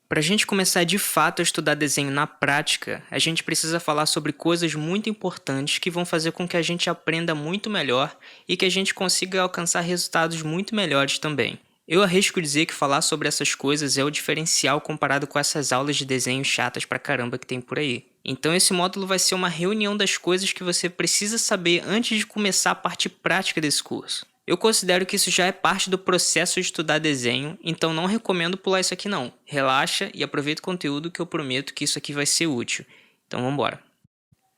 Para a gente começar de fato a estudar desenho na prática, a gente precisa falar sobre coisas muito importantes que vão fazer com que a gente aprenda muito melhor e que a gente consiga alcançar resultados muito melhores também. Eu arrisco dizer que falar sobre essas coisas é o diferencial comparado com essas aulas de desenho chatas pra caramba que tem por aí. Então esse módulo vai ser uma reunião das coisas que você precisa saber antes de começar a parte prática desse curso. Eu considero que isso já é parte do processo de estudar desenho, então não recomendo pular isso aqui não. Relaxa e aproveita o conteúdo que eu prometo que isso aqui vai ser útil. Então vamos embora.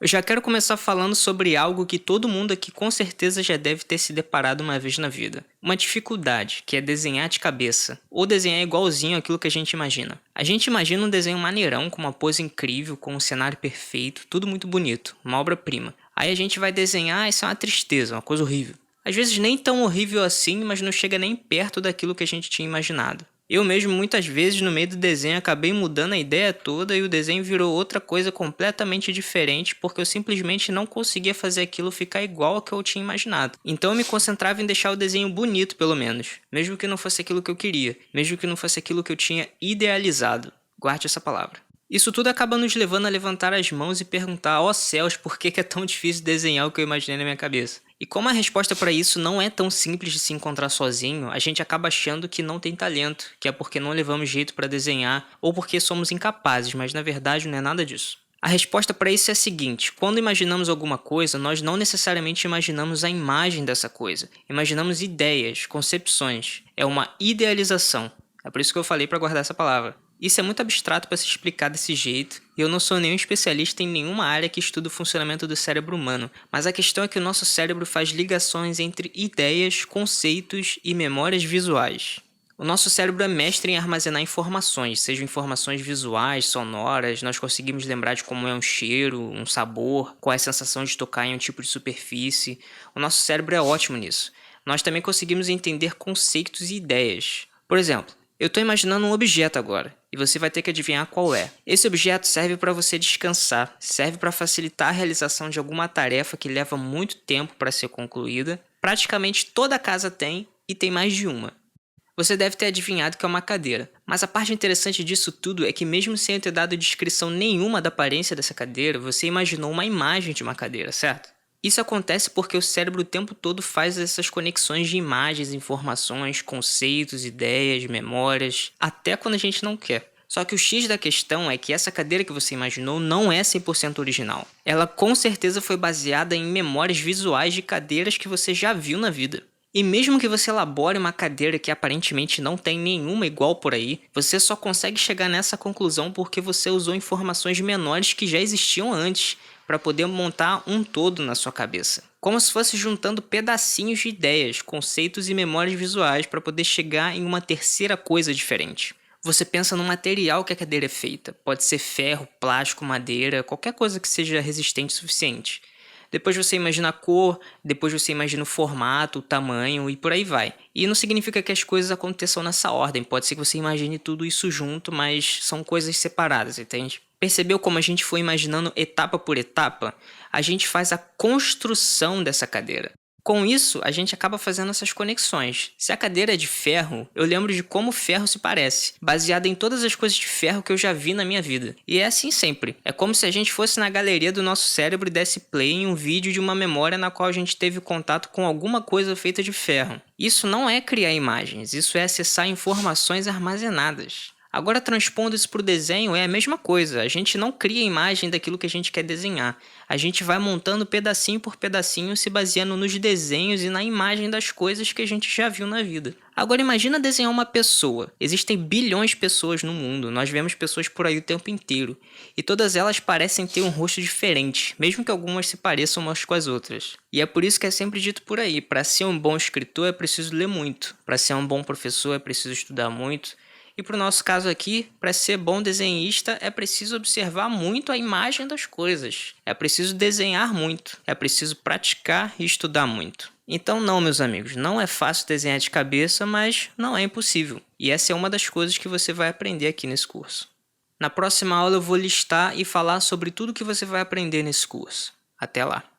Eu já quero começar falando sobre algo que todo mundo aqui com certeza já deve ter se deparado uma vez na vida. Uma dificuldade, que é desenhar de cabeça, ou desenhar igualzinho aquilo que a gente imagina. A gente imagina um desenho maneirão, com uma pose incrível, com um cenário perfeito, tudo muito bonito, uma obra-prima. Aí a gente vai desenhar, isso é uma tristeza, uma coisa horrível. Às vezes nem tão horrível assim, mas não chega nem perto daquilo que a gente tinha imaginado. Eu mesmo muitas vezes no meio do desenho acabei mudando a ideia toda e o desenho virou outra coisa completamente diferente porque eu simplesmente não conseguia fazer aquilo ficar igual ao que eu tinha imaginado. Então eu me concentrava em deixar o desenho bonito pelo menos, mesmo que não fosse aquilo que eu queria, mesmo que não fosse aquilo que eu tinha idealizado. Guarde essa palavra. Isso tudo acaba nos levando a levantar as mãos e perguntar, ó céus, por que é tão difícil desenhar o que eu imaginei na minha cabeça? E como a resposta para isso não é tão simples de se encontrar sozinho, a gente acaba achando que não tem talento, que é porque não levamos jeito para desenhar ou porque somos incapazes, mas na verdade não é nada disso. A resposta para isso é a seguinte: quando imaginamos alguma coisa, nós não necessariamente imaginamos a imagem dessa coisa, imaginamos ideias, concepções. É uma idealização. É por isso que eu falei para guardar essa palavra. Isso é muito abstrato para se explicar desse jeito, e eu não sou nenhum especialista em nenhuma área que estuda o funcionamento do cérebro humano, mas a questão é que o nosso cérebro faz ligações entre ideias, conceitos e memórias visuais. O nosso cérebro é mestre em armazenar informações, sejam informações visuais, sonoras, nós conseguimos lembrar de como é um cheiro, um sabor, qual é a sensação de tocar em um tipo de superfície. O nosso cérebro é ótimo nisso. Nós também conseguimos entender conceitos e ideias. Por exemplo, eu estou imaginando um objeto agora, e você vai ter que adivinhar qual é. Esse objeto serve para você descansar, serve para facilitar a realização de alguma tarefa que leva muito tempo para ser concluída. Praticamente toda casa tem, e tem mais de uma. Você deve ter adivinhado que é uma cadeira, mas a parte interessante disso tudo é que mesmo sem eu ter dado descrição nenhuma da aparência dessa cadeira, você imaginou uma imagem de uma cadeira, certo? Isso acontece porque o cérebro o tempo todo faz essas conexões de imagens, informações, conceitos, ideias, memórias, até quando a gente não quer. Só que o X da questão é que essa cadeira que você imaginou não é 100% original. Ela com certeza foi baseada em memórias visuais de cadeiras que você já viu na vida. E mesmo que você elabore uma cadeira que aparentemente não tem nenhuma igual por aí, você só consegue chegar nessa conclusão porque você usou informações menores que já existiam antes, para poder montar um todo na sua cabeça. Como se fosse juntando pedacinhos de ideias, conceitos e memórias visuais para poder chegar em uma terceira coisa diferente. Você pensa no material que a cadeira é feita. Pode ser ferro, plástico, madeira, qualquer coisa que seja resistente o suficiente. Depois você imagina a cor, depois você imagina o formato, o tamanho e por aí vai. E não significa que as coisas aconteçam nessa ordem, pode ser que você imagine tudo isso junto, mas são coisas separadas, entende? Percebeu como a gente foi imaginando etapa por etapa? A gente faz a construção dessa cadeira. Com isso, a gente acaba fazendo essas conexões. Se a cadeira é de ferro, eu lembro de como o ferro se parece, baseado em todas as coisas de ferro que eu já vi na minha vida. E é assim sempre. É como se a gente fosse na galeria do nosso cérebro e desse play em um vídeo de uma memória na qual a gente teve contato com alguma coisa feita de ferro. Isso não é criar imagens, isso é acessar informações armazenadas. Agora, transpondo isso para o desenho é a mesma coisa, a gente não cria a imagem daquilo que a gente quer desenhar, a gente vai montando pedacinho por pedacinho se baseando nos desenhos e na imagem das coisas que a gente já viu na vida. Agora imagina desenhar uma pessoa, existem bilhões de pessoas no mundo, nós vemos pessoas por aí o tempo inteiro, e todas elas parecem ter um rosto diferente, mesmo que algumas se pareçam umas com as outras. E é por isso que é sempre dito por aí, para ser um bom escritor é preciso ler muito, para ser um bom professor é preciso estudar muito, e para o nosso caso aqui, para ser bom desenhista é preciso observar muito a imagem das coisas. É preciso desenhar muito. É preciso praticar e estudar muito. Então não, meus amigos, não é fácil desenhar de cabeça, mas não é impossível. E essa é uma das coisas que você vai aprender aqui nesse curso. Na próxima aula eu vou listar e falar sobre tudo que você vai aprender nesse curso. Até lá!